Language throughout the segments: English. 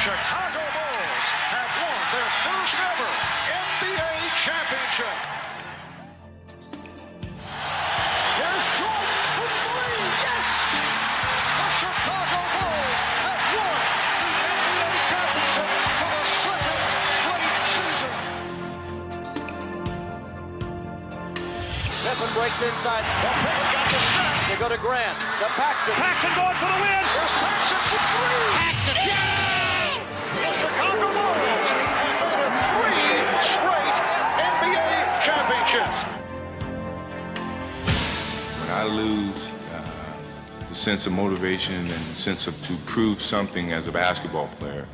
Chicago Bulls have won their first ever NBA championship. Here's Jordan for three. Yes! The Chicago Bulls have won the NBA championship for the second straight season. Pippen breaks inside. Well, Pippen got the snap. They go to Grant. The Paxson. Paxson going for the win. Here's Paxson for three. Paxson. Yeah! The Chicago Bulls have won three straight NBA championships. When I lose the sense of motivation and the sense of to prove something as a basketball player,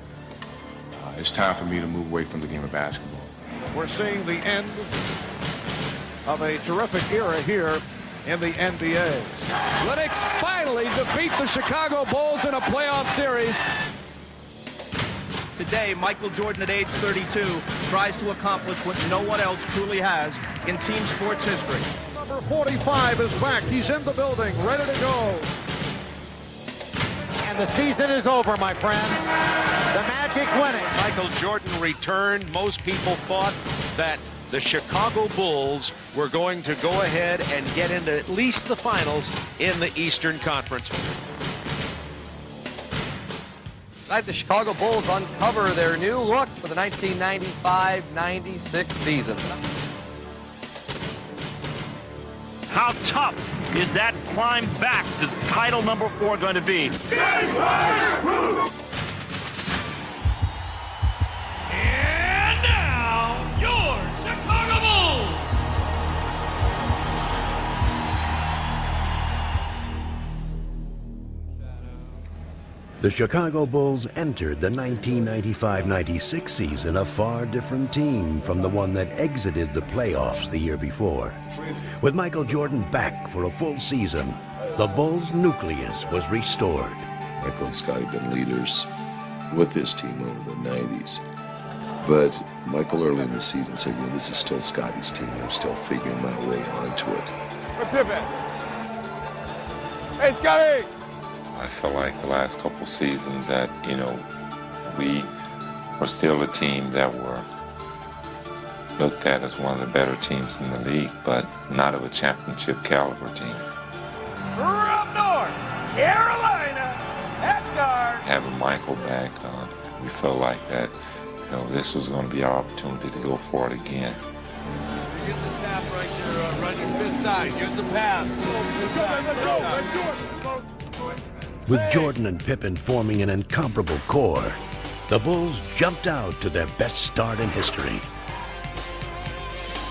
it's time for me to move away from the game of basketball. We're seeing the end of a terrific era here in the NBA. Lennox finally defeat the Chicago Bulls in a playoff series. Today, Michael Jordan, at age 32, tries to accomplish what no one else truly has in team sports history. Number 45 is back. He's in the building, ready to go. And the season is over, my friend. The Magic winning. Michael Jordan returned. Most people thought that the Chicago Bulls were going to go ahead and get into at least the finals in the Eastern Conference. Tonight, the Chicago Bulls uncover their new look for the 1995-96 season. How tough is that climb back to title number 4 going to be? And now, your Chicago Bulls! The Chicago Bulls entered the 1995-96 season a far different team from the one that exited the playoffs the year before. With Michael Jordan back for a full season, the Bulls' nucleus was restored. Michael and Scotty have been leaders with this team over the 90s. But Michael early in the season said, you know, this is still Scotty's team. I'm still figuring my way onto it. Hey, Scotty! I feel like the last couple seasons that, you know, we were still a team that were looked at as one of the better teams in the league, but not of a championship caliber team. From North Carolina, at guard. Having Michael back on, we felt like that, you know, this was going to be our opportunity to go for it again. Get the tap right there, running this side. Use the pass. This side. With Jordan and Pippen forming an incomparable core, the Bulls jumped out to their best start in history.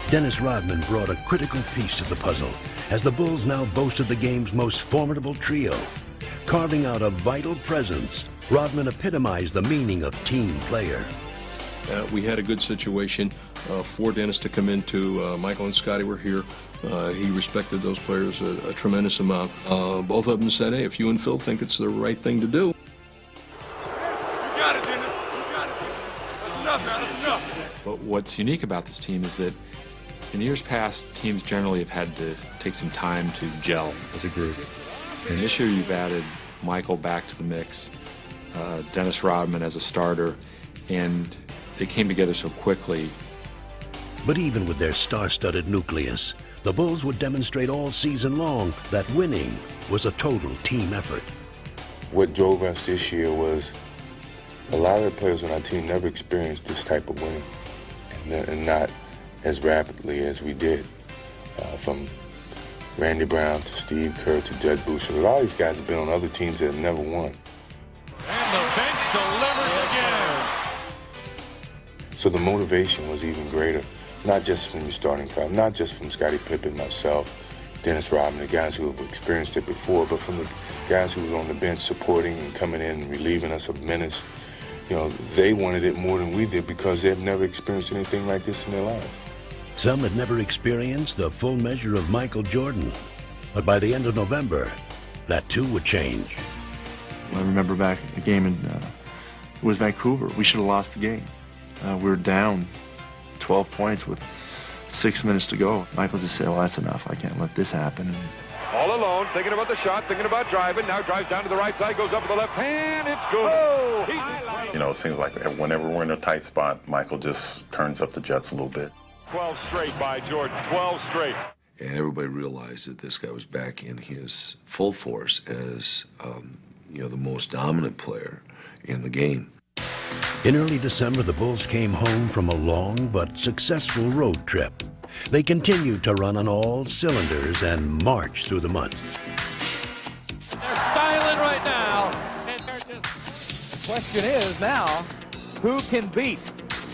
Dennis Rodman brought a critical piece to the puzzle as the Bulls now boasted the game's most formidable trio. Carving out a vital presence, Rodman epitomized the meaning of team player. We had a good situation for Dennis to come into. Michael and Scotty were here. He respected those players a tremendous amount. Both of them said, hey, if you and Phil think it's the right thing to do. You got it, Dennis. You got it. That's enough, man. That's enough. But what's unique about this team is that in years past, teams generally have had to take some time to gel as a group. And this year you've added Michael back to the mix, Dennis Rodman as a starter, and they came together so quickly. But even with their star-studded nucleus, the Bulls would demonstrate all season long that winning was a total team effort. What drove us this year was a lot of the players on our team never experienced this type of winning, and not as rapidly as we did. From Randy Brown to Steve Kerr to Judd Boucher. A lot of these guys have been on other teams that have never won. And the bench delivers again. So the motivation was even greater, not just from the starting five, not just from Scottie Pippen, myself, Dennis Rodman, the guys who have experienced it before, but from the guys who were on the bench supporting and coming in and relieving us of minutes. You know, they wanted it more than we did because they've never experienced anything like this in their lives. Some had never experienced the full measure of Michael Jordan, but by the end of November, that too would change. I remember back the game in it was Vancouver. We should have lost the game. We were down 12 points with 6 minutes to go. Michael just said, well, that's enough. I can't let this happen. And All alone, thinking about the shot, thinking about driving. Now drives down to the right side, goes up with the left hand. It's good. Oh, you know, it seems like whenever we're in a tight spot, Michael just turns up the jets a little bit. 12 straight by Jordan. 12 straight. And everybody realized that this guy was back in his full force as, you know, the most dominant player in the game. In early December, the Bulls came home from a long but successful road trip. They continued to run on all cylinders and march through the month. They're styling right now. And the question is now, who can beat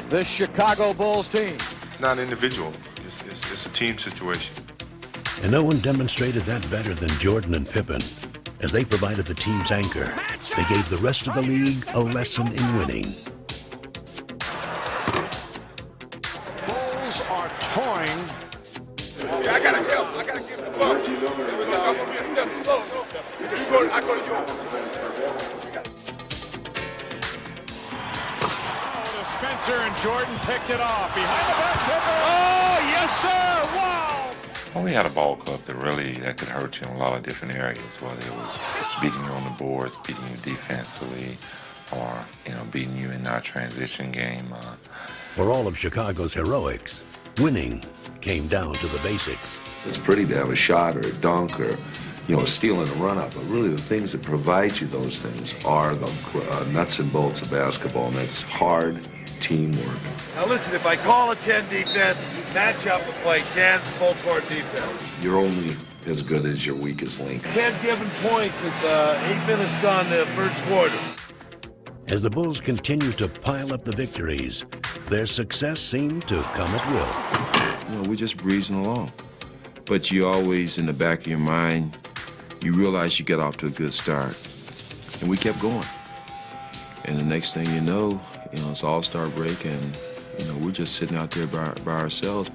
the Chicago Bulls team? It's not individual. It's a team situation. And no one demonstrated that better than Jordan and Pippen. As they provided the team's anchor, they gave the rest of the league a lesson in winning. Bulls are toying. I gotta give the ball. I'm gonna be a step slow. I go to yours. Spencer and Jordan picked it off. Behind the back, Pippen. Oh, yes, sir. Wow. Well, we had a ball club that could hurt you in a lot of different areas, whether it was beating you on the boards, beating you defensively, or, you know, beating you in our transition game. For all of Chicago's heroics, winning came down to the basics. It's pretty to have a shot or a dunk or, you know, a steal and a run-up, but really the things that provide you those things are the nuts and bolts of basketball, and that's hard teamwork. Now listen, if I call a 10 defense, match up and play 10 full court defense. You're only as good as your weakest link. 10 given points with 8 minutes gone the first quarter. As the Bulls continued to pile up the victories, their success seemed to come at will. You know, we're just breezing along. But you always, in the back of your mind, you realize you get off to a good start. And we kept going. And the next thing you know, it's All-Star break, and, you know, we're just sitting out there by ourselves.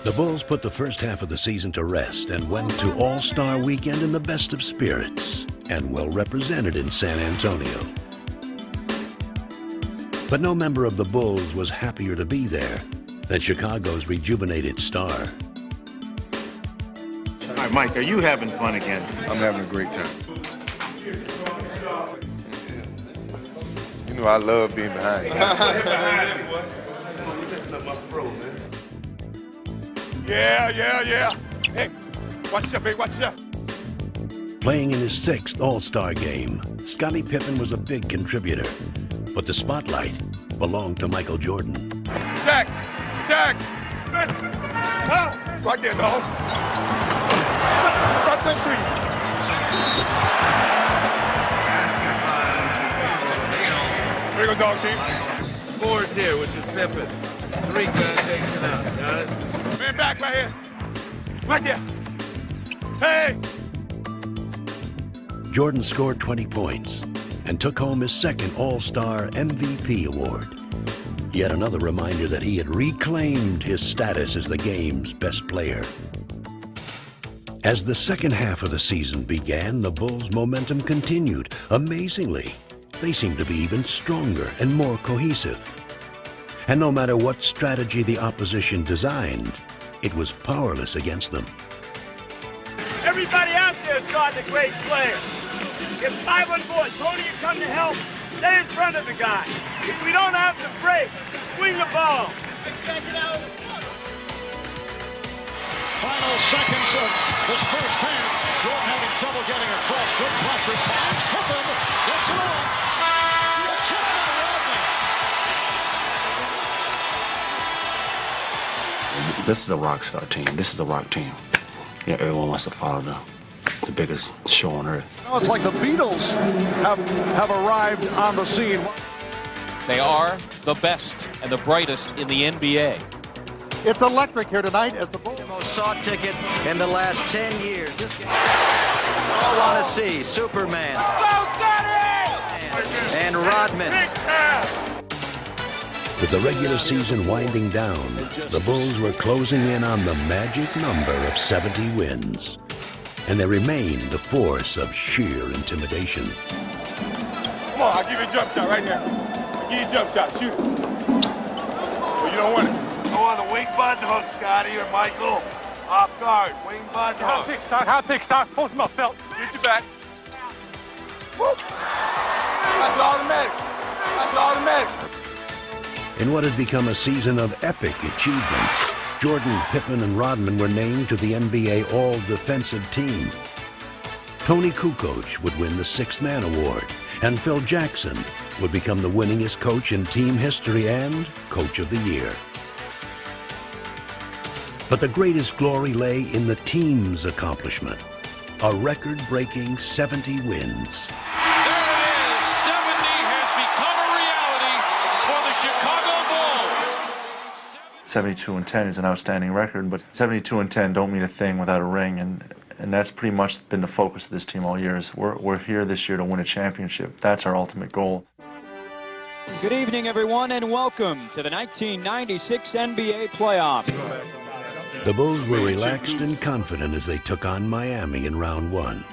The Bulls put the first half of the season to rest and went to All-Star weekend in the best of spirits and well represented in San Antonio. But no member of the Bulls was happier to be there than Chicago's rejuvenated star. All right, Mike, are you having fun again? I'm having a great time. You know, I love being behind you. Yeah. Hey, watch yourself, baby, watch yourself. Playing in his 6th All-Star game, Scottie Pippen was a big contributor, but the spotlight belonged to Michael Jordan. Jack! Right there, dog. Right there, three. Here you go, dog team. Four's here, which is Pippen. 3 takes it out. Got it? Man back right here. Right there. Hey! Jordan scored 20 points and took home his 2nd All-Star MVP award. Yet another reminder that he had reclaimed his status as the game's best player. As the second half of the season began, the Bulls' momentum continued. Amazingly, they seemed to be even stronger and more cohesive. And no matter what strategy the opposition designed, it was powerless against them. Everybody out there is guarding a great player. Get 5 on board. Tony, you come to help. Stay in front of the guy. If we don't have to break, swing the ball. Final seconds of this first half. Jordan having trouble getting across. Good pressure. Finds Pippen. Gets it on. Chip by Rodman. This is a rock star team. This is a rock team. Yeah, everyone wants to follow the biggest show on earth. Now it's like the Beatles have arrived on the scene. They are the best and the brightest in the NBA. It's electric here tonight as the Bulls. Most sought ticket in the last 10 years. This game all want to see Superman and Rodman. With the regular season winding down, the Bulls were closing in on the magic number of 70 wins. And they remained a force of sheer intimidation. Come on, I'll give you a jump shot right now. I'll give you a jump shot. Shoot it. Well, you don't want it. Go on the weak button hook, Scotty or Michael. Off guard. Wing butt. Hot pick start. Hot pick start. Post him up, Felt. Get your back. Whoop. That's automatic. That's automatic. In what had become a season of epic achievements, Jordan, Pippen, and Rodman were named to the NBA All-Defensive Team. Tony Kukoc would win the Sixth Man Award, and Phil Jackson would become the winningest coach in team history and Coach of the Year. But the greatest glory lay in the team's accomplishment, a record-breaking 70 wins. 72-10 is an outstanding record, but 72-10 don't mean a thing without a ring, and that's pretty much been the focus of this team all year. We're here this year to win a championship. That's our ultimate goal. Good evening, everyone, and welcome to the 1996 NBA playoffs. The Bulls were relaxed and confident as they took on Miami in round one.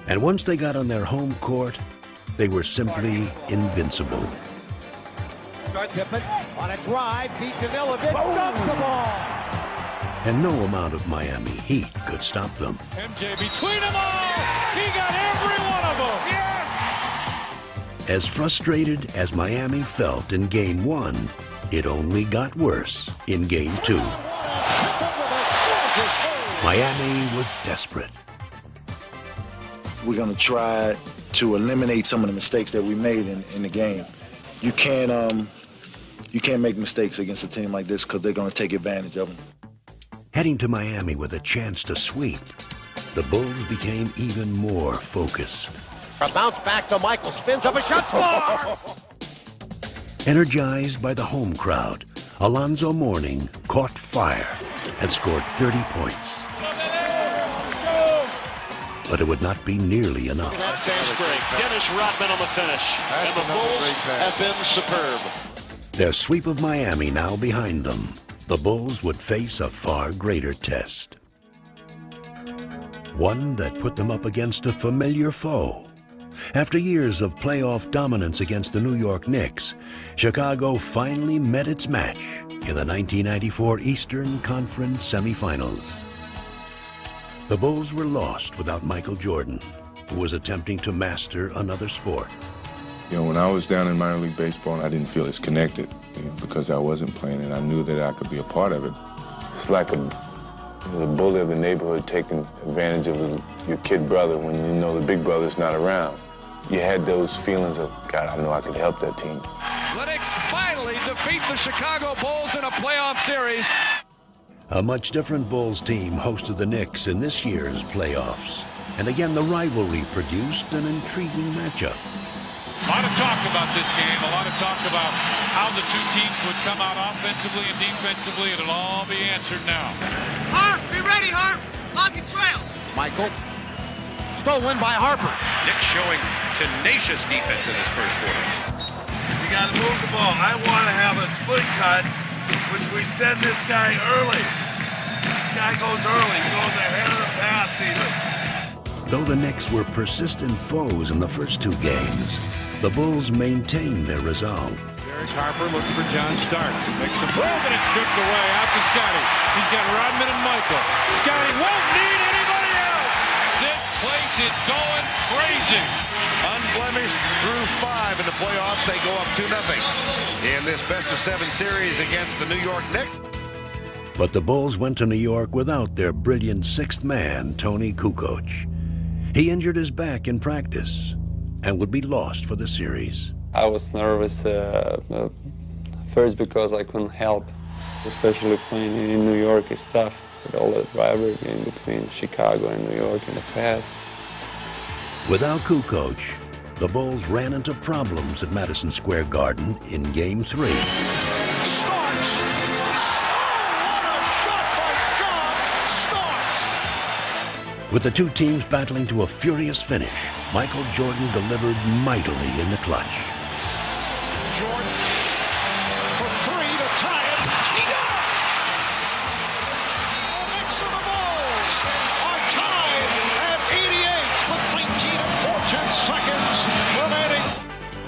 And once they got on their home court, they were simply invincible. Pippen on a drive, beat Milovic, dumps the ball. And no amount of Miami Heat could stop them. MJ between them all. He got every one of them. Yes! As frustrated as Miami felt in Game 1, it only got worse in Game 2. Miami was desperate. We're going to try to eliminate some of the mistakes that we made in the game. You can't make mistakes against a team like this because they're going to take advantage of them. Heading to Miami with a chance to sweep, the Bulls became even more focused. A bounce back to Michael, spins up a shot, score! Energized by the home crowd, Alonzo Mourning caught fire and scored 30 points. But it would not be nearly enough. That sounds great. Dennis Rodman on the finish. And the Bulls have been superb. Their sweep of Miami now behind them, the Bulls would face a far greater test. One that put them up against a familiar foe. After years of playoff dominance against the New York Knicks, Chicago finally met its match in the 1994 Eastern Conference semifinals. The Bulls were lost without Michael Jordan, who was attempting to master another sport. You know, when I was down in minor league baseball, I didn't feel as connected, because I wasn't playing, and I knew that I could be a part of it. It's like the bully of the neighborhood taking advantage of your kid brother when you know the big brother's not around. You had those feelings of, God, I know I could help that team. The Knicks finally defeat the Chicago Bulls in a playoff series. A much different Bulls team hosted the Knicks in this year's playoffs. And again, the rivalry produced an intriguing matchup. A lot of talk about this game, a lot of talk about how the two teams would come out offensively and defensively. It'll all be answered now. Harp, be ready, Harp. Lock and trail. Michael, stolen by Harper. Knicks showing tenacious defense in this first quarter. You got to move the ball. I want to have a split cut, which we send this guy early. This guy goes early. He goes ahead of the pass even. Though the Knicks were persistent foes in the first two games, the Bulls maintained their resolve. Derek Harper looking for John Starks. Makes the move and it's stripped away out to Scotty. He's got Rodman and Michael. Scotty won't need anybody else. This place is going crazy. Unblemished through 5 in the playoffs. They go up 2-0 in this best-of-7 series against the New York Knicks. But the Bulls went to New York without their brilliant sixth man, Tony Kukoc. He injured his back in practice and would be lost for the series. I was nervous first because I couldn't help, especially playing in New York is tough with all the rivalry in between Chicago and New York in the past. Without Kukoc, the Bulls ran into problems at Madison Square Garden in Game 3. With the two teams battling to a furious finish, Michael Jordan delivered mightily in the clutch. Jordan for 3 to tie it. He does! The Knicks of the Bulls are tied at 88 with 19 and 4/10 seconds remaining.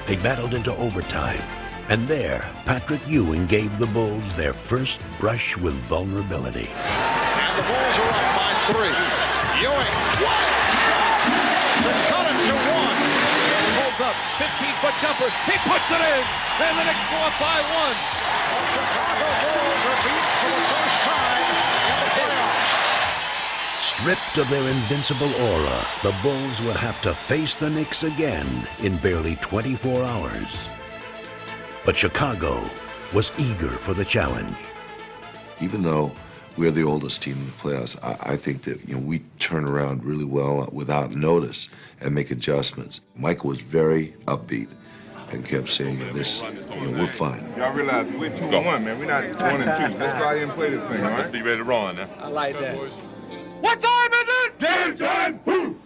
They battled into overtime, and there, Patrick Ewing gave the Bulls their first brush with vulnerability. And The Bulls are up by 3. Ewing, what? To cut it to 1. Pulls up, 15-foot jumper. He puts it in, and the Knicks go up by 1. The Chicago Bulls are beat for the first time in the playoffs. Stripped of their invincible aura, the Bulls would have to face the Knicks again in barely 24 hours. But Chicago was eager for the challenge. Even though we're the oldest team in the playoffs, I think that we turn around really well without notice and make adjustments. Michael was very upbeat and kept saying, "This, we're fine." Y'all realize we're 2-1, man. We're not 1-2. Let's go out here and play this thing, all right? Let's be ready to run now. I like that. What time is it? Game time! Woo!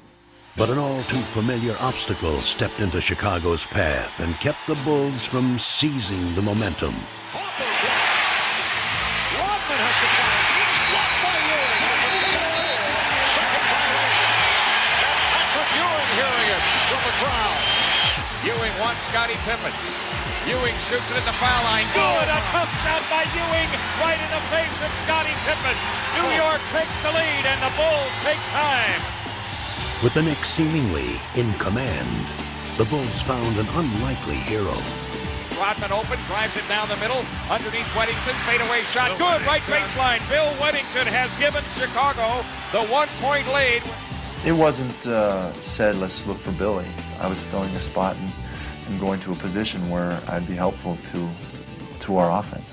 But an all-too-familiar obstacle stepped into Chicago's path and kept the Bulls from seizing the momentum. Rodman has to fight. He's blocked by Ewing. Second violation. And Patrick Ewing hearing it from the crowd. Ewing wants Scottie Pippen. Ewing shoots it at the foul line. Good! A tough shot by Ewing right in the face of Scottie Pippen. New York takes the lead, and the Bulls take time. With the Knicks seemingly in command, the Bulls found an unlikely hero. Rodman open, drives it down the middle, underneath Weddington, fadeaway shot, good, right baseline. Bill Weddington has given Chicago the 1-point lead. It wasn't said, let's look for Billy. I was filling a spot and going to a position where I'd be helpful to our offense.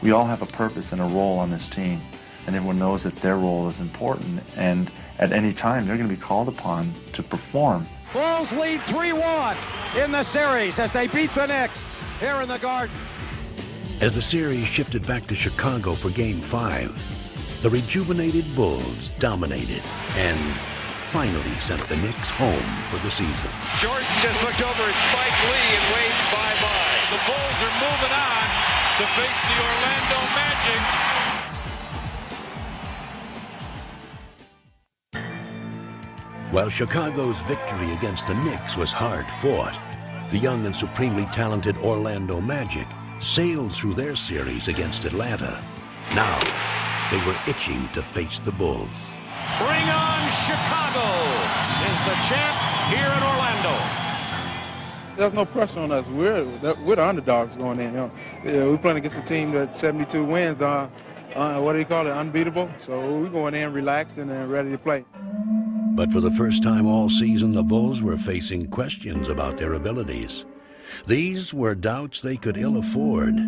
We all have a purpose and a role on this team, and everyone knows that their role is important, and at any time they're going to be called upon to perform. Bulls lead 3-1 in the series as they beat the Knicks here in the Garden. As the series shifted back to Chicago for Game 5, the rejuvenated Bulls dominated and finally sent the Knicks home for the season. Jordan just looked over at Spike Lee and waved bye-bye. The Bulls are moving on to face the Orlando Magic. While Chicago's victory against the Knicks was hard-fought, the young and supremely talented Orlando Magic sailed through their series against Atlanta. Now, they were itching to face the Bulls. Bring on Chicago is the champ here in Orlando. There's no pressure on us. We're the underdogs going in. We're playing against a team that 72 wins. What do you call it? Unbeatable. So we're going in relaxed and ready to play. But for the first time all season, the Bulls were facing questions about their abilities. These were doubts they could ill afford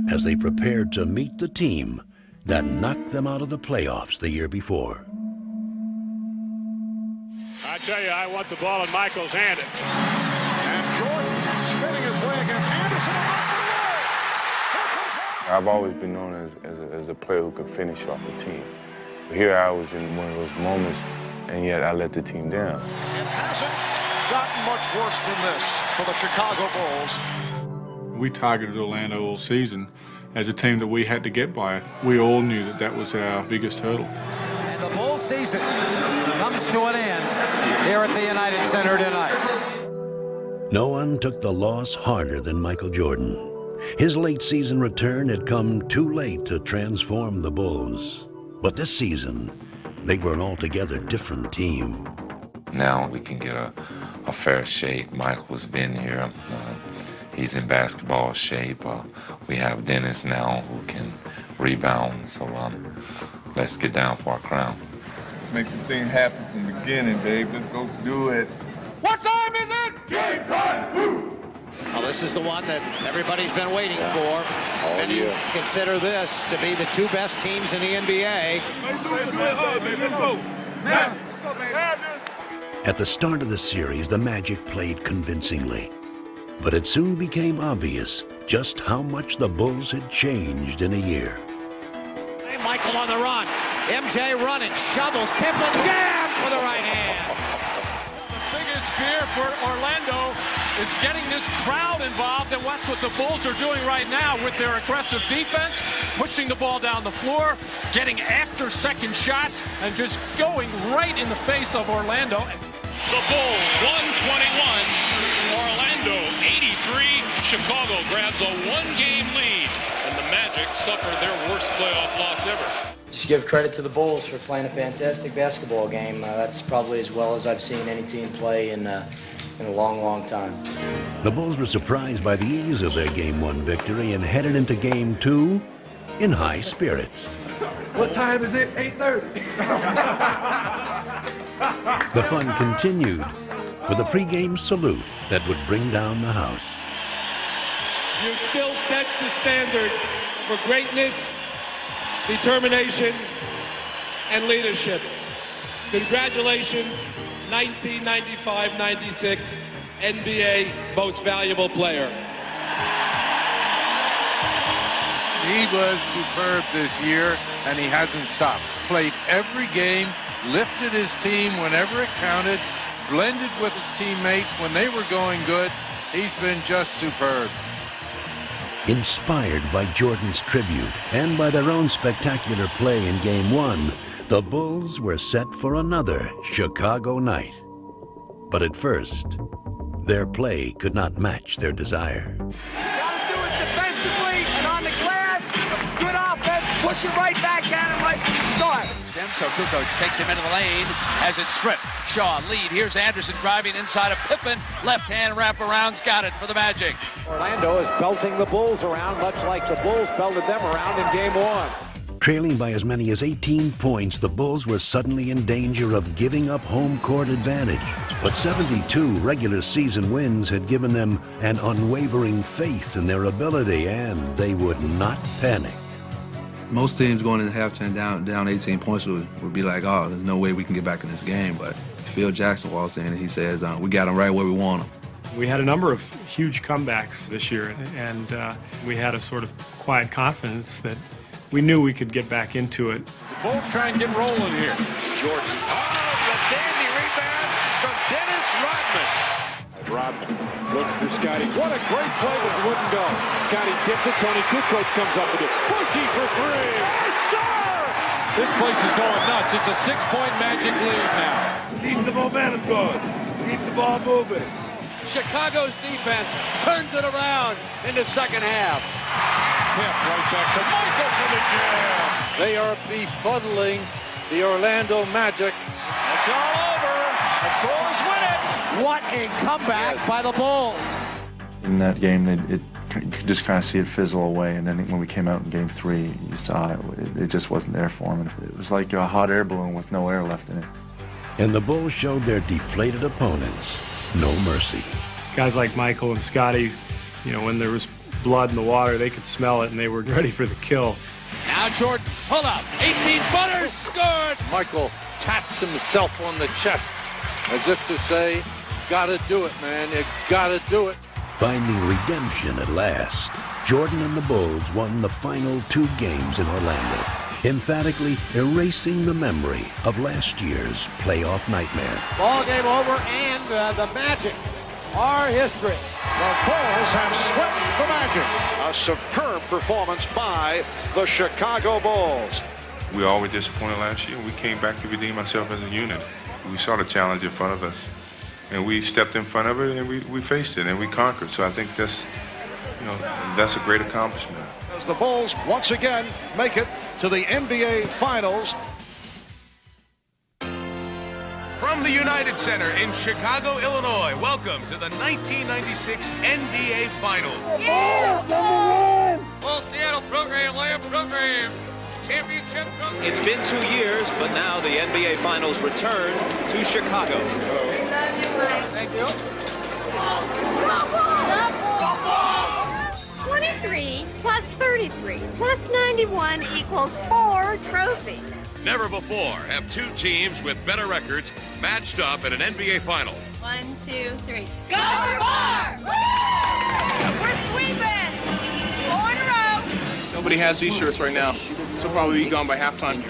as they prepared to meet the team that knocked them out of the playoffs the year before. I tell you, I want the ball in Michael's hand. And Jordan spinning his way against Anderson. I've always been known as a player who could finish off a team. But here I was in one of those moments, and yet I let the team down. It hasn't gotten much worse than this for the Chicago Bulls. We targeted Orlando all season as a team that we had to get by. We all knew that that was our biggest hurdle. And the Bulls season comes to an end here at the United Center tonight. No one took the loss harder than Michael Jordan. His late season return had come too late to transform the Bulls. But this season, they were an altogether different team. Now we can get a fair shake. Michael's been here. He's in basketball shape. We have Dennis now who can rebound. So let's get down for our crown. Let's make this thing happen from the beginning, Dave. Let's go do it. What time is it? Game time! Woo! Well, this is the one that everybody's been waiting for. And you consider this to be the two best teams in the NBA. At the start of the series, the Magic played convincingly. But it soon became obvious just how much the Bulls had changed in a year. Hey, Michael on the run. MJ running, shovels, Pippen jams with the right hand. The biggest fear for Orlando is getting this crowd involved, and that's what the Bulls are doing right now with their aggressive defense, pushing the ball down the floor, getting after second shots, and just going right in the face of Orlando. The Bulls 121, Orlando 83. Chicago grabs a one-game lead, and the Magic suffer their worst playoff loss ever. just give credit to the Bulls for playing a fantastic basketball game. That's probably as well as I've seen any team play in a long, long time. The Bulls were surprised by the ease of their Game 1 victory and headed into Game 2 in high spirits. What time is it? 8:30. The fun continued with a pregame salute that would bring down the house. You still set the standard for greatness, determination, and leadership. Congratulations, 1995-96 NBA Most Valuable Player. He was superb this year, and he hasn't stopped. Played every game, lifted his team whenever it counted, blended with his teammates when they were going good. He's been just superb. Inspired by Jordan's tribute and by their own spectacular play in Game 1, the Bulls were set for another Chicago night. But at first, their play could not match their desire. Gotta do it defensively and on the glass. Good offense. Push it right back at him right from the start. So Kukoc takes him into the lane, has it stripped. Shaw lead. Here's Anderson driving inside of Pippen. Left-hand wraparound's got it for the Magic. Orlando is belting the Bulls around, much like the Bulls belted them around in Game 1. Trailing by as many as 18 points, the Bulls were suddenly in danger of giving up home court advantage. But 72 regular season wins had given them an unwavering faith in their ability, and they would not panic. Most teams going into halftime down 18 points would be like, oh, there's no way we can get back in this game. But Phil Jackson walks in and he says, we got them right where we want them. We had a number of huge comebacks this year, and we had a sort of quiet confidence that we knew we could get back into it. The Bulls try and get rolling here. Jordan. Oh, the dandy rebound from Dennis Rodman. Rodman looks for Scotty. What a great play, but it wouldn't go. Scotty tipped it. Tony Kukoc comes up with it. Bushy for three. Yes, sir! This place is going nuts. It's a 6-point Magic lead now. Keep the momentum going. Keep the ball moving. Chicago's defense turns it around in the second half. Pip right back to Michael for the jam. They are befuddling the Orlando Magic. It's all over. The Bulls win it. What a comeback by the Bulls. In that game, you could just kind of see it fizzle away, and then when we came out in Game 3, you saw it just wasn't there for them. It was like a hot air balloon with no air left in it. And the Bulls showed their deflated opponents no mercy. Guys like Michael and Scotty, when there was blood in the water, they could smell it, and they were ready for the kill. Now Jordan, pull up, 18-footers, scored! Michael taps himself on the chest as if to say, gotta do it, man, you gotta do it. Finding redemption at last, Jordan and the Bulls won the final 2 games in Orlando, emphatically erasing the memory of last year's playoff nightmare. Ball game over, and the Magic are history. The Bulls have swept the Magic. A superb performance by the Chicago Bulls. We all were disappointed last year. We came back to redeem ourselves as a unit. We saw the challenge in front of us, and we stepped in front of it, and we faced it, and we conquered. So I think that's a great accomplishment. As the Bulls once again make it to the NBA Finals. From the United Center in Chicago, Illinois, welcome to the 1996 NBA Finals. Bulls, #1! Well, Seattle program, Lamb program. Championship program. It's been 2 years, but now the NBA Finals return to Chicago. We love you, Mike. Thank you. 23 plus 33 plus 91 equals 4 trophies. Never before have 2 teams with better records matched up in an NBA Final. 1, 2, 3. Go for 4! Woo! We're sweeping! 4 in a row. Nobody has these shirts right now, so probably be gone by halftime.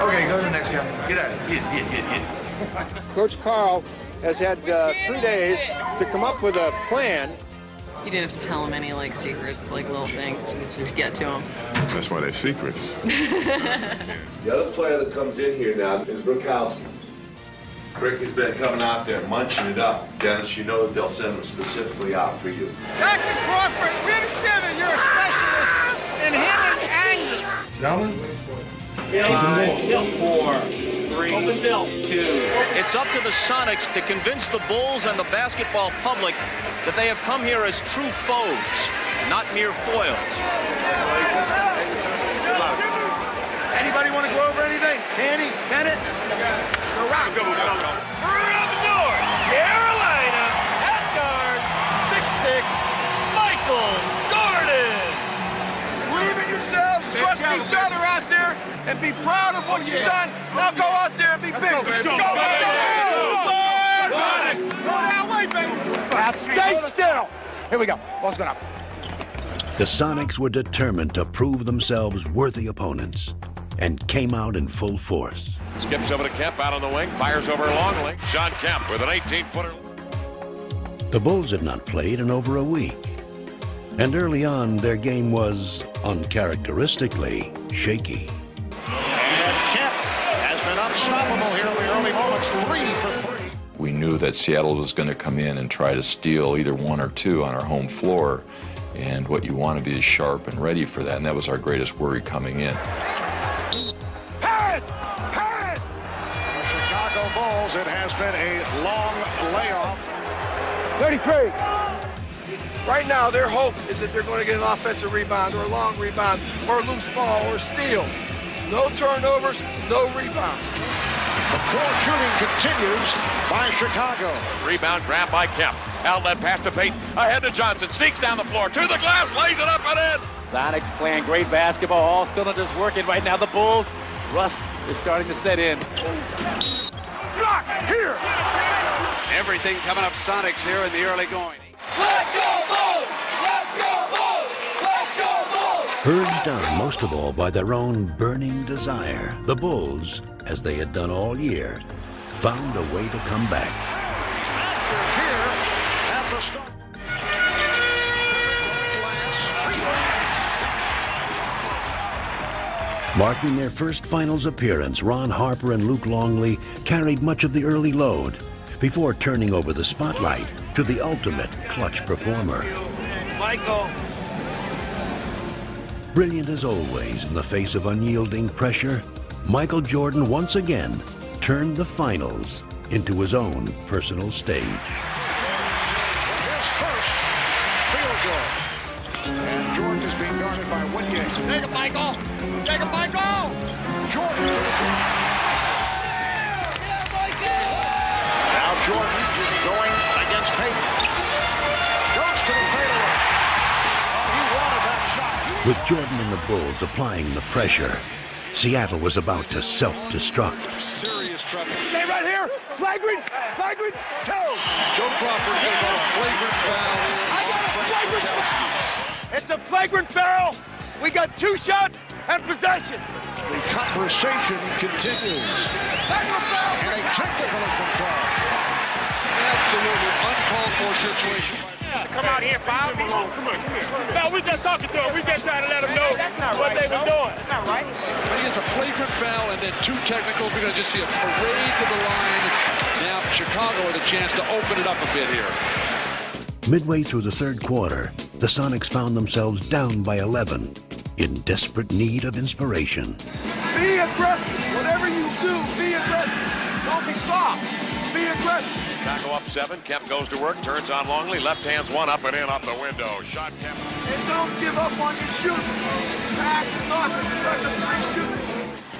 Okay, go to the next guy. Get out of here. Hit. Coach Carl has had 3 days to come up with a plan. You didn't have to tell him any secrets, little things to get to him. That's why they're secrets. The other player that comes in here now is Brokowski. Rick has been coming out there munching it up. Dennis, you know that they'll send him specifically out for you. Dr. Crawford, we understand that you're a specialist in hitting angles. Gentlemen, Four, three, Open Bill. 2. It's up to the Sonics to convince the Bulls and the basketball public that they have come here as true foes, not mere foils. Anybody want to go over anything? Danny, Bennett? Go round. Go. Around the door, Carolina, at guard, 6'6", Michael Jordan. Believe in yourselves, trust each other out there, and be proud of what you've done. Now go out there and be big. Let's go, baby. Go that way, baby. Now stay still. Here we go. What's going on? The Sonics were determined to prove themselves worthy opponents and came out in full force. Skips over to Kemp out on the wing, fires over Longley. Sean Kemp with an 18-footer. The Bulls had not played in over a week, and early on their game was uncharacteristically shaky. And Kemp has been unstoppable here in the early moments. 3 for 3. We knew that Seattle was going to come in and try to steal either 1 or 2 on our home floor, and what you want to be is sharp and ready for that, and that was our greatest worry coming in. Harris! Harris! The Chicago Bulls, it has been a long layoff. 33. Right now, their hope is that they're going to get an offensive rebound or a long rebound or a loose ball or a steal. No turnovers, no rebounds. The poor shooting continues by Chicago. Rebound grab by Kemp. Outlet pass to Payton. Ahead to Johnson. Sneaks down the floor. To the glass. Lays it up and in. Sonics playing great basketball. All cylinders working right now. The Bulls, rust is starting to set in. Block here. Everything coming up Sonics here in the early going. Let's go Bulls! Let's go Bulls! Let's go Bulls! Urged on most of all by their own burning desire, the Bulls, as they had done all year, found a way to come back. After here at the start. Marking their first finals appearance, Ron Harper and Luke Longley carried much of the early load before turning over the spotlight to the ultimate clutch performer. Michael. Brilliant as always in the face of unyielding pressure, Michael Jordan once again turned the finals into his own personal stage. His first field goal. And Jordan is being guarded by Wingate. Take it, Michael. Take it, Michael. Jordan. Yeah, Michael. Now Jordan going against Payton. Goes to the fadeaway. Oh, he wanted that shot. With Jordan and the Bulls applying the pressure, Seattle was about to self-destruct. Serious trouble. Stay right here. Flagrant toe. Joe Crawford going to go flagrant foul. I got a flagrant foul. It's a flagrant foul. We got 2 shots and possession. The conversation continues. And a technical is control. Absolutely uncalled for situation. Come out here, foul me. Come here. No, we just talking to him. We just trying to let him know what they were doing. That's not right. But he has a flagrant foul and then 2 technicals. We're going to just see a parade to the line. Now Chicago with a chance to open it up a bit here. Midway through the third quarter, the Sonics found themselves down by 11, in desperate need of inspiration. Be aggressive. Whatever you do, be aggressive. Don't be soft. Be aggressive. Chicago up 7. Kemp goes to work. Turns on Longley. Left hands one up and in off the window. Shot Kemp. And don't give up on your shooting. Pass it off and let the 3 shooters.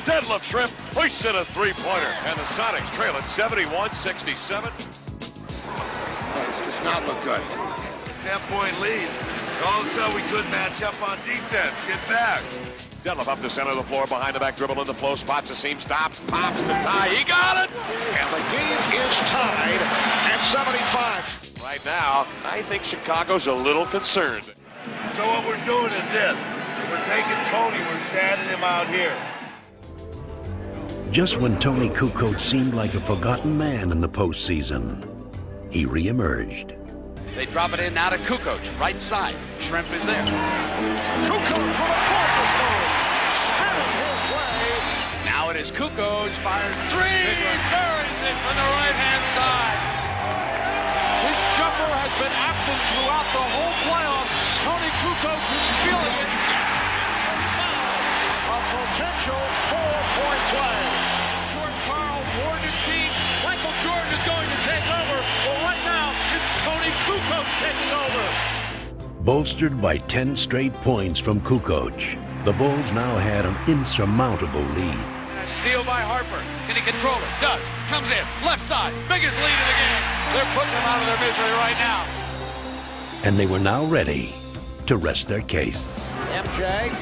Deadlift Shrimp hoists in a 3-pointer. And the Sonics trail it 71-67. This does not look good. 10-point lead. All of a sudden, we couldn't match up on defense. Get back. Deadlift up the center of the floor, behind the back, dribble in the flow, spots a seam, stops, pops to tie. He got it! And the game is tied at 75. Right now, I think Chicago's a little concerned. So what we're doing is this. We're taking Tony, we're standing him out here. Just when Tony Kukoc seemed like a forgotten man in the postseason, he reemerged. They drop it in now to Kukoc, right side. Shrimp is there. Kukoc with a porpoise move. Spinning his way. Now it is Kukoc, fires 3, buries it from the right-hand side. His jumper has been absent throughout the whole playoff. Tony Kukoc is feeling it. A taking over. Bolstered by 10 straight points from Kukoc, the Bulls now had an insurmountable lead. Steal by Harper. Can he control it? Does. Comes in. Left side. Biggest lead of the game. They're putting them out of their misery right now. And they were now ready to rest their case. MJ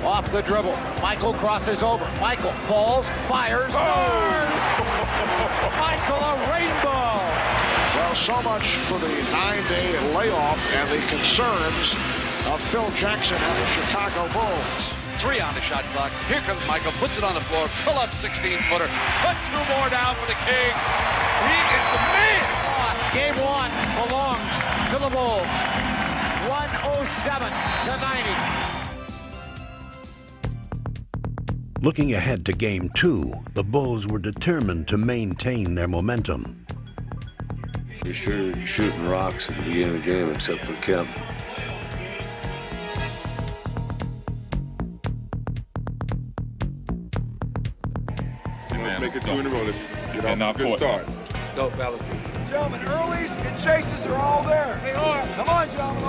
off the dribble. Michael crosses over. Michael falls, fires. Michael, a rainbow. Well, so much for the 9-day layoff and the concerns of Phil Jackson and the Chicago Bulls. 3 on the shot clock. Here comes Michael. Puts it on the floor. Pull up 16-footer. Put 2 more down for the King. He is the man. Game 1 belongs to the Bulls. 107-90. Looking ahead to Game 2, the Bulls were determined to maintain their momentum. You're sure shooting rocks at the beginning of the game, except for Kemp. Let's make it 2 in a row. Let's get off a good start. Let's go, fellas. Gentlemen, earlies and chases are all there. They are. Come on, gentlemen.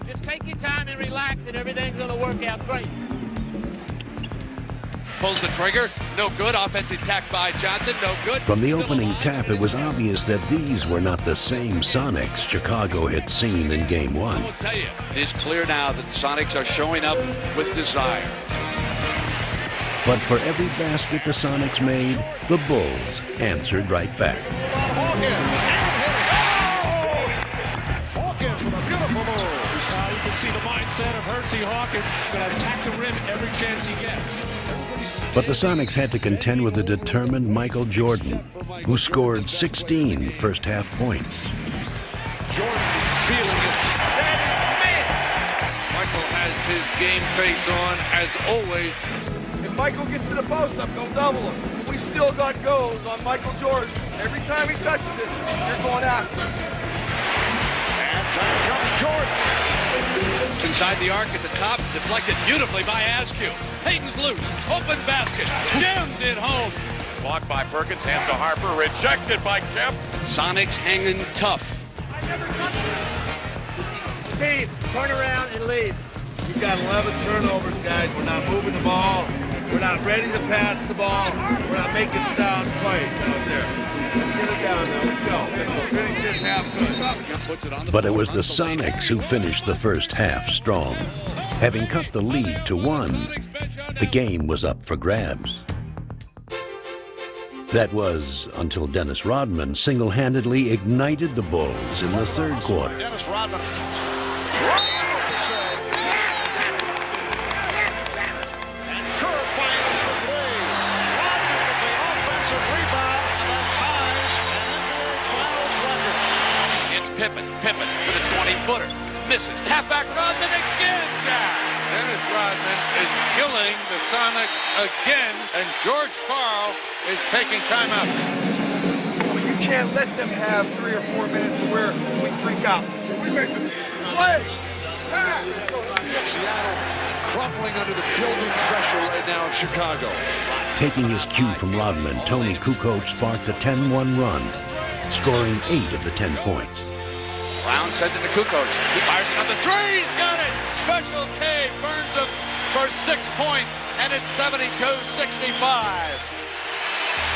Just take your time and relax, and everything's going to work out great. Pulls the trigger. No good. Offensive attack by Johnson. No good. From the opening tap, it was obvious that these were not the same Sonics Chicago had seen in Game 1. I will tell you, it is clear now that the Sonics are showing up with desire. But for every basket the Sonics made, the Bulls answered right back. Hawkins with a beautiful move. You can see the mindset of Hersey Hawkins. Going to attack the rim every chance he gets. But the Sonics had to contend with a determined Michael Jordan, who scored 16 first-half points. Jordan feeling it. That is man. Michael has his game face on, as always. If Michael gets to the post up, go double him. We still got goals on Michael Jordan. Every time he touches it, you're going after him. And time comes Jordan. It's inside the arc at the top, deflected beautifully by Askew. Hayden's loose, open basket, jams it home. Blocked by Perkins, hands to Harper, rejected by Kemp. Sonics hanging tough. Steve, turn around and lead. We've got 11 turnovers, guys. We're not moving the ball. We're not ready to pass the ball. We're not making sound plays out there. Let's get it down now. Let's go. Let's finish this half good. But it was the Sonics who finished the first half strong. Having cut the lead to 1, the game was up for grabs. That was until Dennis Rodman single-handedly ignited the Bulls in the third quarter. Dennis Rodman. And Kerr fires for 3. Rodman with the offensive rebound, and that ties an NBA Finals record. It's Pippen with a 20-footer. Misses. Tap back Rodman again, Jack. Dennis Rodman is killing the Sonics again, and George Karl is taking time out. Well, you can't let them have 3 or 4 minutes where we freak out. We make this play. Seattle crumbling under the building pressure right now in Chicago. Taking his cue from Rodman, Tony Kukoc sparked a 10-1 run, scoring 8 of the 10 points. Brown sends it to Kukoc. He fires another 3. He's got it. Special K burns him for 6 points, and it's 72-65.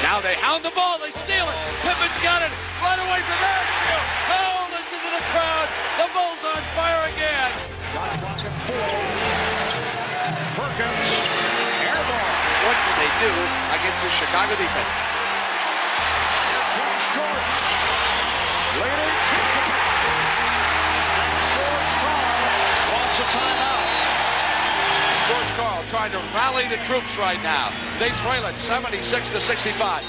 Now they hound the ball. They steal it. Pippen's got it. Right away from Askew. Oh, listen to the crowd. The Bulls on fire again. Shot clock at 4. Perkins, air ball. What can they do against the Chicago defense? Here comes Jordan. Leading. And George Karl wants a timeout. George Karl trying to rally the troops right now. They trail it 76-65.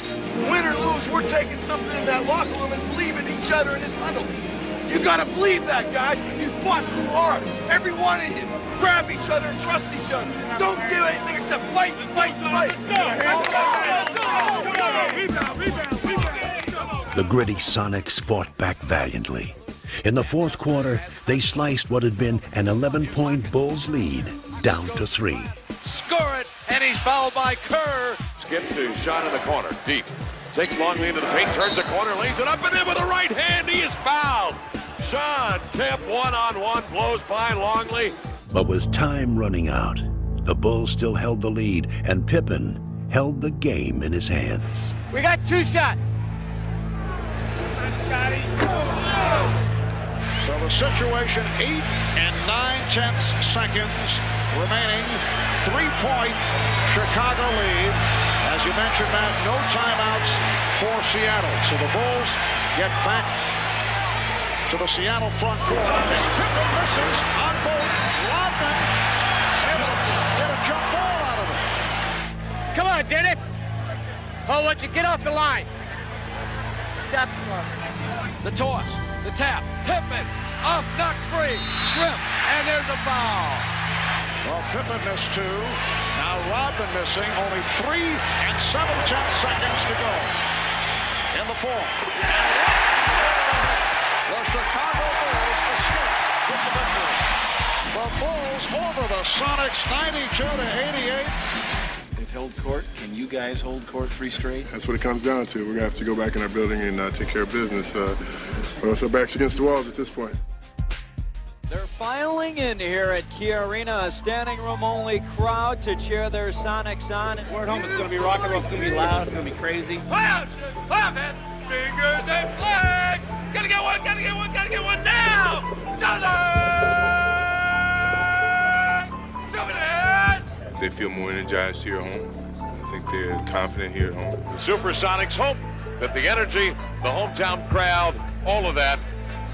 Win or lose, we're taking something in that locker room and believe in each other in this huddle. You gotta believe that, guys. You fought too hard. Every one of you. Grab each other and trust each other. Don't do anything except fight, fight, fight. The gritty Sonics fought back valiantly. In the fourth quarter, they sliced what had been an 11-point Bulls lead down to 3. Score it, and he's fouled by Kerr. Skips to shot in the corner, deep. Takes Longley into the paint, turns the corner, lays it up and in with the right hand. He is fouled. Sean Kemp one-on-one blows by Longley. But with time running out, the Bulls still held the lead, and Pippen held the game in his hands. We got 2 shots. Scotty. So the situation, 8 9/10 seconds remaining. 3-point Chicago lead. As you mentioned, Matt, no timeouts for Seattle. So the Bulls get back to the Seattle front court. As Pippen misses on both. Rodman able to get a jump ball out of it. Come on, Dennis. Oh, let you get off the line. Step plus. The toss, the tap, Pippen, off, knock free, Shrimp, and there's a foul. Well, Pippen missed 2. Now Rodman missing. Only 3 7/10 seconds to go in the fourth. The Chicago Bulls escape with the victory. The Bulls over the Sonics 92-88. They've held court. Can you guys hold court 3 straight? That's what it comes down to. We're going to have to go back in our building and take care of business. Well, so backs against the walls at this point. They're filing in here at Kia Arena, a standing room only crowd to cheer their Sonics on. We're at home, it's going to be rock and roll, it's going to be loud, it's going to be crazy. Hands, fingers and flags. Gotta get one, gotta get one, gotta get one now. Southern! They feel more energized here at home. I think they're confident here at home. The Supersonics hope that the energy, the hometown crowd, all of that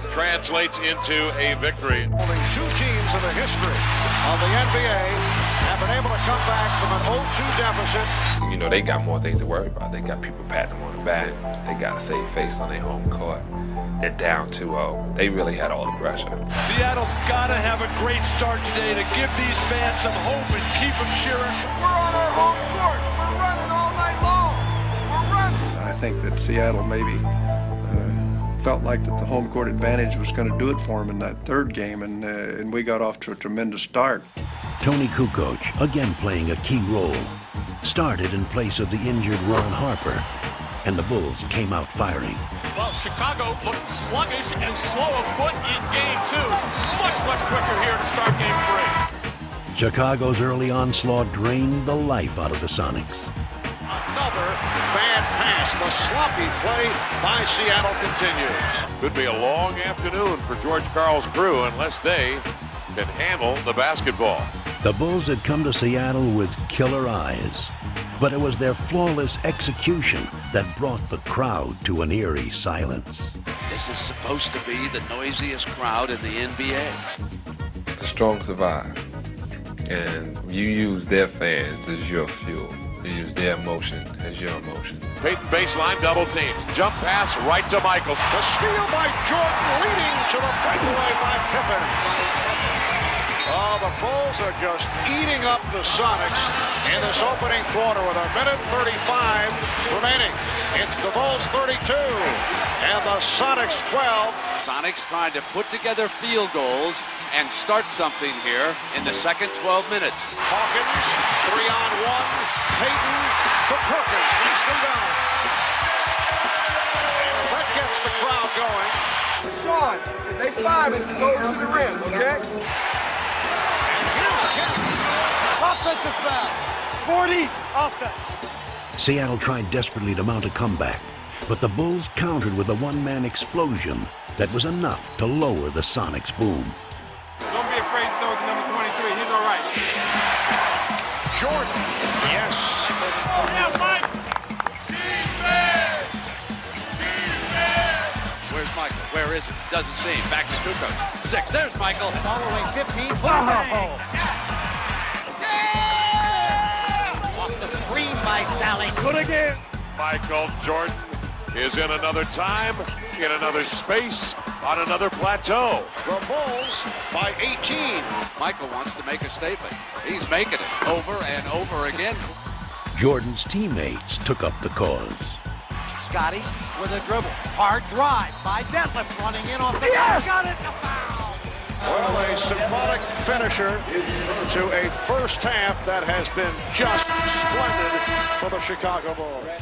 translates into a victory. Only 2 teams in the history of the NBA have been able to come back from an 0-2 deficit. You know, they got more things to worry about. They got people patting them on the back. They got to save face on their home court. They're down 2-0. They really had all the pressure. Seattle's got to have a great start today to give these fans some hope and keep them cheering. We're on our home court. We're running all night long. We're running. I think that Seattle maybe felt like that the home court advantage was going to do it for them in that 3rd game, and we got off to a tremendous start. Tony Kukoc, again playing a key role, started in place of the injured Ron Harper, and the Bulls came out firing. Well, Chicago looked sluggish and slow of foot in Game 2. Much quicker here to start Game 3. Chicago's early onslaught drained the life out of the Sonics. Another bad pass. The sloppy play by Seattle continues. Could be a long afternoon for George Karl's crew unless they can handle the basketball. The Bulls had come to Seattle with killer eyes, but it was their flawless execution that brought the crowd to an eerie silence. This is supposed to be the noisiest crowd in the NBA. The strong survive, and you use their fans as your fuel. You use their emotion as your emotion. Peyton baseline double teams. Jump pass right to Michaels. The steal by Jordan leading to the breakaway by Pippen. Oh, the Bulls are just eating up the Sonics in this opening quarter with 1:35 remaining. It's the Bulls 32 and the Sonics 12. Sonics trying to put together field goals and start something here in the second 12 minutes. Hawkins, 3-on-1. Payton for Perkins. Nicely done. And that gets the crowd going. Sean, if they 5 and go to the rim, okay? And here's Kemp. Offensive foul. 40 offense. Seattle tried desperately to mount a comeback, but the Bulls countered with a one-man explosion that was enough to lower the Sonics' boom. Don't be afraid to throw to number 23. He's all right. Jordan. Yes. Oh, yeah, Mike. Where's Michael? Where is it? Doesn't see him. Back to Kukoc. 6. There's Michael. Following 15. Off the screen by Sally. Good again. Michael Jordan is in another time, in another space, on another plateau. The Bulls by 18. Michael wants to make a statement. He's making it over and over again. Jordan's teammates took up the cause. Scotty with a dribble. Hard drive by Detlef running in off the Yes! Got it. A foul. Well, a symbolic finisher to a first half that has been just splendid for the Chicago Bulls.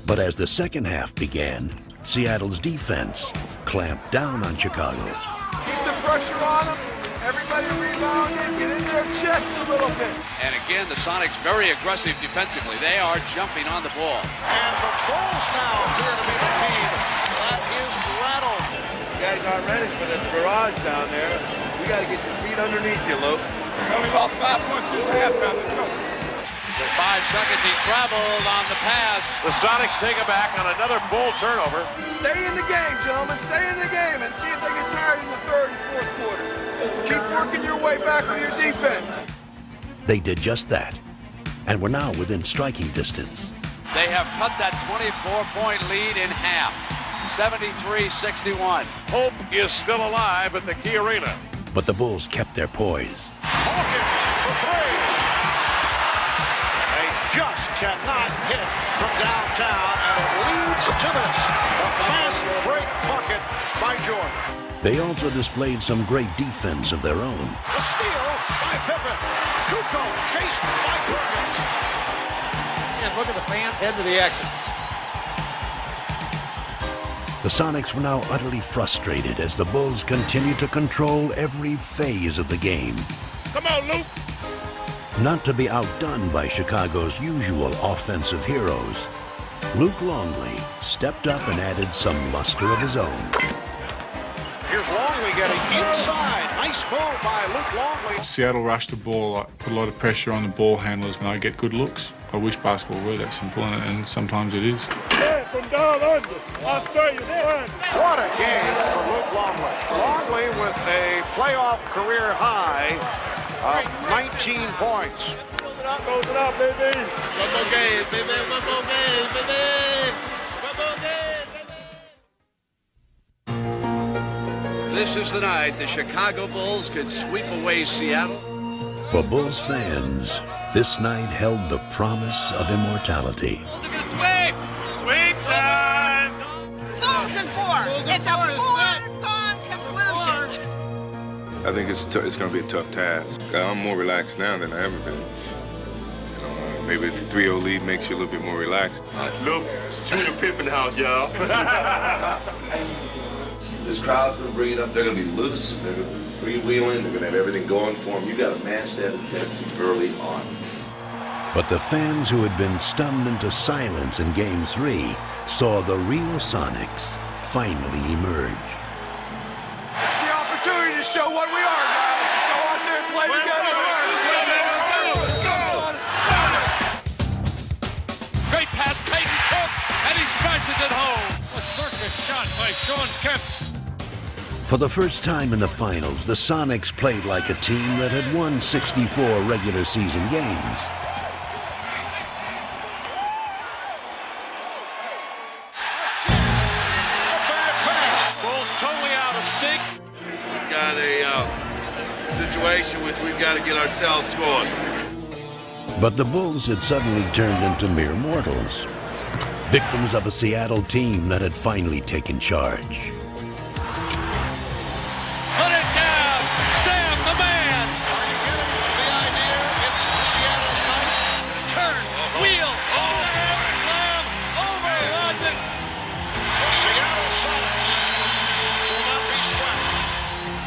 But as the second half began, Seattle's defense clamped down on Chicago. Keep the pressure on them. Everybody rebound in, get in their chest a little bit. And again, the Sonics very aggressive defensively. They are jumping on the ball. And the Bulls now appear to be the team that is rattled. You guys aren't ready for this barrage down there. We got to get your feet underneath you, Luke. We lost 5 points this halftime. Let's go. For 5 seconds, he traveled on the pass. The Sonics take it back on another Bull turnover. Stay in the game, gentlemen. Stay in the game and see if they get tired in the third and fourth quarter. Keep working your way back with your defense. They did just that, and were now within striking distance. They have cut that 24-point lead in half, 73-61. Hope is still alive at the Key Arena. But the Bulls kept their poise. Hawkins for three. They just cannot hit from downtown, and it leads to this. A fast break bucket by Jordan. They also displayed some great defense of their own. A steal by Pippen. Kukoc chased by Perkins. And look at the fans head to the exit. The Sonics were now utterly frustrated as the Bulls continued to control every phase of the game. Come on, Luke. Not to be outdone by Chicago's usual offensive heroes, Luke Longley stepped up and added some luster of his own. Here's Longley getting inside. Nice move by Luke Longley. Seattle rushed the ball, put a lot of pressure on the ball handlers when I get good looks. I wish basketball were that simple, and sometimes it is. Yeah, from down under. Australia, fun. What a game for Luke Longley. Longley with a playoff career high of 19 points. Close it out, baby. One more game, baby. One more game, baby. One more game, baby. This is the night the Chicago Bulls could sweep away Seattle. For Bulls fans, this night held the promise of immortality. Sweep! Sweep time! Bulls in 4. It's a foregone conclusion. I think it's going to be a tough task. I'm more relaxed now than I ever been. Maybe the 3-0 lead makes you a little bit more relaxed. Look, Junior Pippen house, y'all. This crowd's going to bring it up. They're going to be loose. They're going to be freewheeling. They're going to have everything going for them. You got to match that intensity early on. But the fans who had been stunned into silence in Game 3 saw the real Sonics finally emerge. It's the opportunity to show what we are, guys. Let's go out there and play together. Let's go. Great pass, Peyton Cook, and he smashes it home. A circus shot by Sean Kemp. For the first time in the finals, the Sonics played like a team that had won 64 regular season games. Bulls totally out of sync. We've got a situation which we've got to get ourselves scored. But the Bulls had suddenly turned into mere mortals, victims of a Seattle team that had finally taken charge. Put it down, Sam the man. Are you getting the idea? It's Seattle's night. Turn, wheel, overhead slam, over London. The Seattle Sonics will not be swept.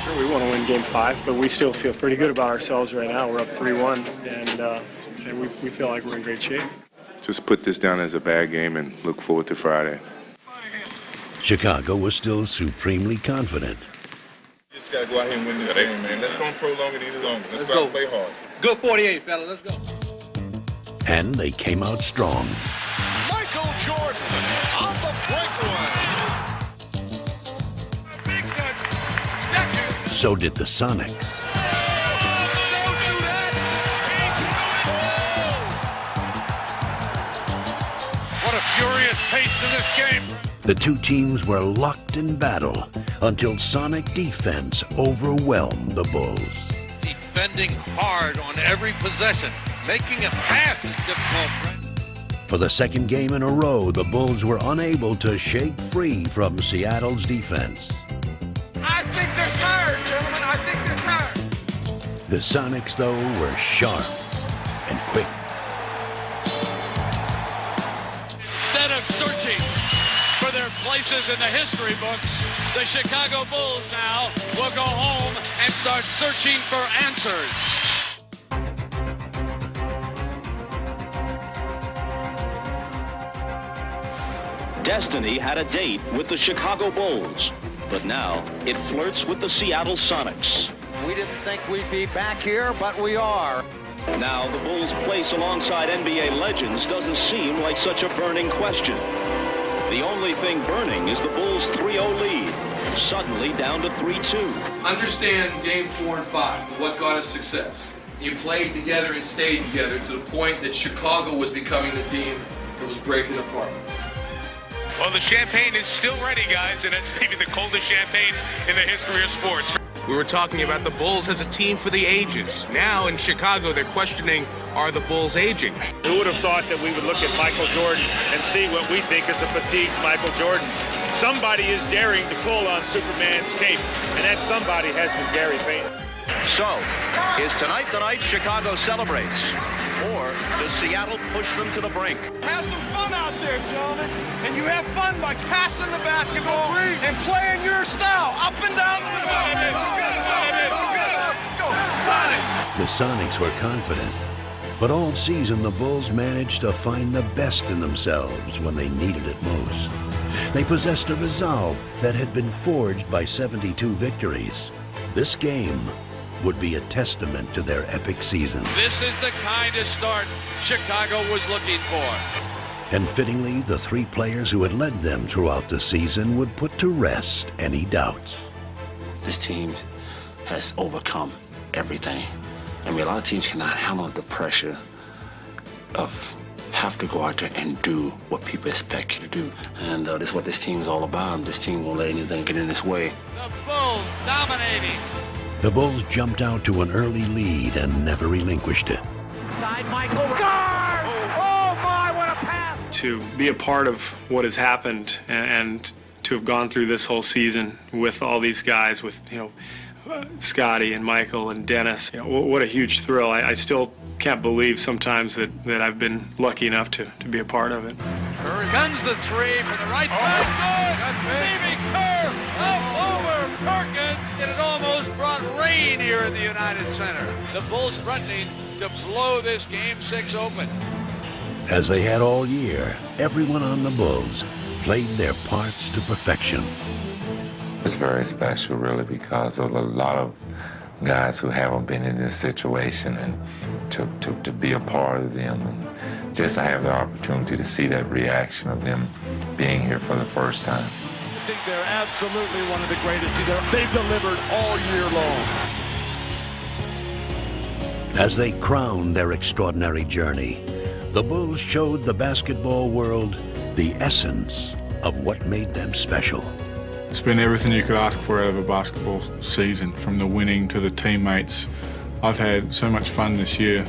Sure, we want to win Game 5, but we still feel pretty good about ourselves right now. We're up 3-1, and we feel like we're in great shape. Just put this down as a bad game and look forward to Friday. Chicago was still supremely confident. You just got to go out here and win this game, man. Let's don't prolong it any longer. Let's go play hard. Good 48, fella. Let's go. And they came out strong. Michael Jordan on the breakaway. So did the Sonics. What a furious pace to this game. The two teams were locked in battle until Sonic defense overwhelmed the Bulls. Defending hard on every possession. Making a pass is difficult. For the second game in a row, the Bulls were unable to shake free from Seattle's defense. I think they're tired, gentlemen. I think they're tired. The Sonics, though, were sharp and quick. Instead of searching for their places in the history books. The Chicago Bulls now will go home and start searching for answers. Destiny had a date with the Chicago Bulls, but now it flirts with the Seattle Sonics. We didn't think we'd be back here, but we are. Now the Bulls' place alongside NBA legends doesn't seem like such a burning question. The only thing burning is the Bulls' 3-0 lead, suddenly down to 3-2. Understand game 4 and 5, what got us success. You played together and stayed together to the point that Chicago was becoming the team that was breaking apart. Well, the champagne is still ready, guys, and it's maybe the coldest champagne in the history of sports. We were talking about the Bulls as a team for the ages. Now in Chicago, they're questioning, are the Bulls aging? Who would have thought that we would look at Michael Jordan and see what we think is a fatigued Michael Jordan? Somebody is daring to pull on Superman's cape, and that somebody has been Gary Payton. So, is tonight the night Chicago celebrates? Or does Seattle push them to the brink? Have some fun out there, gentlemen. And you have fun by passing the basketball and playing your style up and down the middle. Let's go. Sonics. The Sonics were confident, but all season the Bulls managed to find the best in themselves when they needed it most. They possessed a resolve that had been forged by 72 victories. This game would be a testament to their epic season. This is the kind of start Chicago was looking for. And fittingly, the three players who had led them throughout the season would put to rest any doubts. This team has overcome everything. I mean, a lot of teams cannot handle the pressure of have to go out there and do what people expect you to do. And this is what this team is all about. This team won't let anything get in its way. The Bulls dominating. The Bulls jumped out to an early lead and never relinquished it. Side Michael. Guard! Oh my, what a pass! To be a part of what has happened and to have gone through this whole season with all these guys, with Scotty and Michael and Dennis, what a huge thrill. I still can't believe sometimes that I've been lucky enough to be a part of it. Curry guns the three from the right side. Good. Stevie Kerr up over Perkins. It had almost brought rain here in the United Center. The Bulls threatening to blow this Game 6 open. As they had all year, everyone on the Bulls played their parts to perfection. It's very special, really, because of a lot of guys who haven't been in this situation, and to be a part of them, and just to have the opportunity to see that reaction of them being here for the first time. I think they're absolutely one of the greatest. They've delivered all year long. As they crowned their extraordinary journey, the Bulls showed the basketball world the essence of what made them special. It's been everything you could ask for out of a basketball season, from the winning to the teammates. I've had so much fun this year.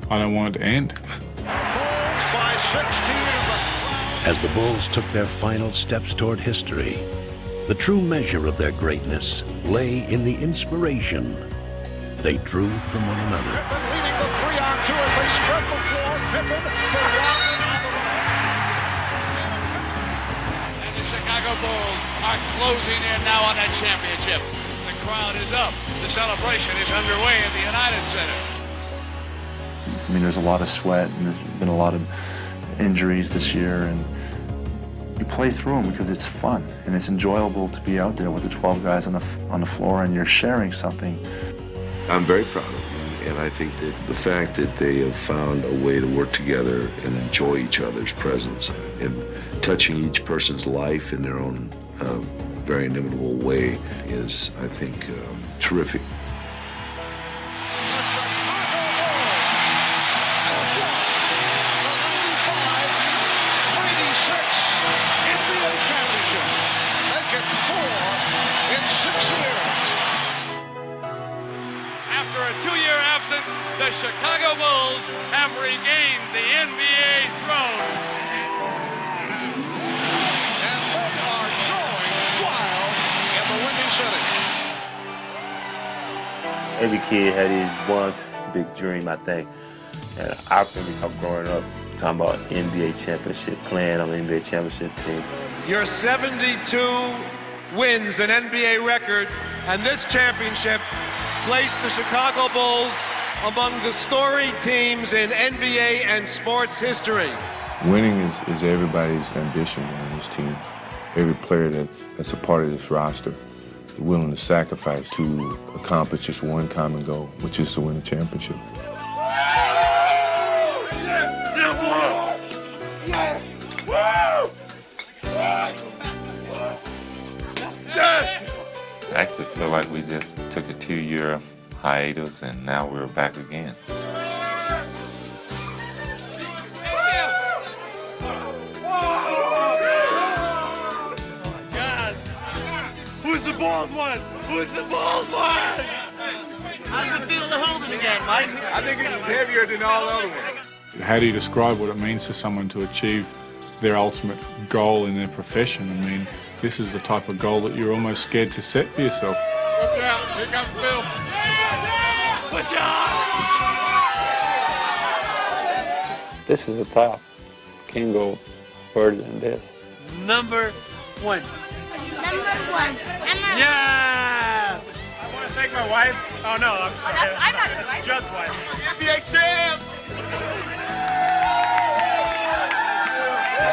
I don't want it to end. Bulls by 16. As the Bulls took their final steps toward history, the true measure of their greatness lay in the inspiration they drew from one another. Pippen leading the 3-on-2 as they spread the floor. Pippen for Rodman on the right. And the Chicago Bulls are closing in now on that championship. The crowd is up. The celebration is underway in the United Center. I mean, there's a lot of sweat, and there's been a lot of injuries this year, and you play through them because it's fun and it's enjoyable to be out there with the 12 guys on the floor, and you're sharing something. I'm very proud of them, and I think that the fact that they have found a way to work together and enjoy each other's presence and touching each person's life in their own very inimitable way is, I think, terrific. The Chicago Bulls have regained the NBA throne. And they are going wild in the Windy City. Every kid had his one big dream, I think. And I remember growing up talking about NBA championship, playing on the NBA championship team. Your 72 wins, an NBA record, and this championship placed the Chicago Bulls among the storied teams in NBA and sports history. Winning is everybody's ambition on this team. Every player that's a part of this roster is willing to sacrifice to accomplish just one common goal, which is to win a championship. I actually feel like we just took a 2-year hiatus and now we're back again. Who's the Bulls one? Who's the Bulls one? How's it feel to hold him again, Mike? I think it's heavier than all other ones. How do you describe what it means to someone to achieve their ultimate goal in their profession? I mean, this is the type of goal that you're almost scared to set for yourself. Watch out, here comes Bill. Watch out! This is a top. Can't go further than this. Number one. Yeah! I want to thank my wife. Oh, no, I'm sorry. I'm not his wife. Judd's wife. NBA champs!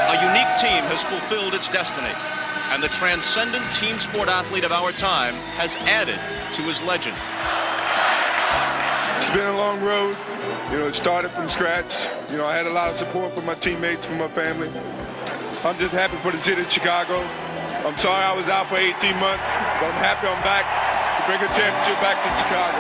A unique team has fulfilled its destiny, and the transcendent team sport athlete of our time has added to his legend. It's been a long road. You know, it started from scratch. You know, I had a lot of support from my teammates, from my family. I'm just happy for the city of Chicago. I'm sorry I was out for 18 months, but I'm happy I'm back to bring a championship back to Chicago.